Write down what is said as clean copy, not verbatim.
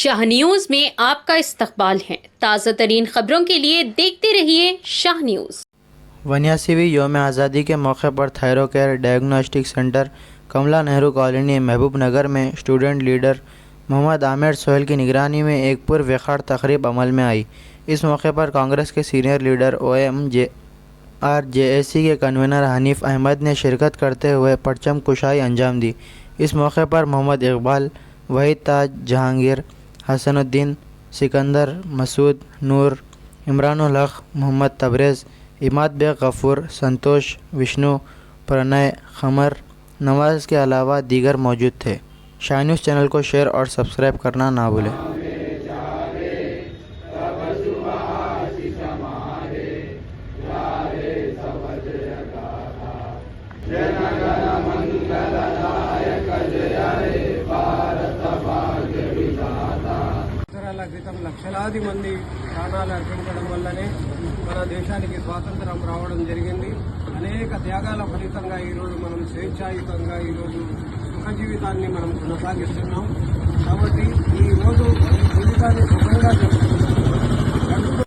Shah news में आपका इस्तकबाल है। ताज़ा तरीन खबरों के लिए देखते रहिए शाह न्यूज। 81वीं योम आज़ादी के मौके पर थायरो केयर डायग्नोस्टिक सेंटर कमला नेहरू कॉलोनी महबूब नगर में स्टूडेंट लीडर मोहम्मद आमिर सोहेल की निगरानी में एक पुरवखार तकरीब अमल में आई। इस मौके पर कांग्रेस के सीनियर लीडर OMJRJAC के कन्वीनर हनीफ अहमद ने शिरकत करते हुए परचम कुशाई अंजाम दी। इस मौके पर मोहम्मद इकबाल, वहीद ताज, जहांगीर, हसनुद्दीन, सिकंदर, मसूद, नूर, इमरानुल हक, मोहम्मद तबरेज़, इमाद बेग गफूर, संतोष, विष्णु, प्रणय, खमर, नवाज़ के अलावा दीगर मौजूद थे। शाह न्यूज़ चैनल को शेयर और सब्सक्राइब करना ना भूलें। క్రితం లక్షలాది మంది ప్రాణాలు అర్పించడం వల్లనే మన దేశానికి స్వాతంత్రం రావడం జరిగింది. అనేక త్యాగాల ఫలితంగా ఈరోజు మనం స్వేచ్ఛాయుతంగా ఈరోజు సుఖ జీవితాన్ని మనం కొనసాగిస్తున్నాం. కాబట్టి ఈ రోజు జీవితాన్ని సుఖంగా జరుపుకుంటున్నాం.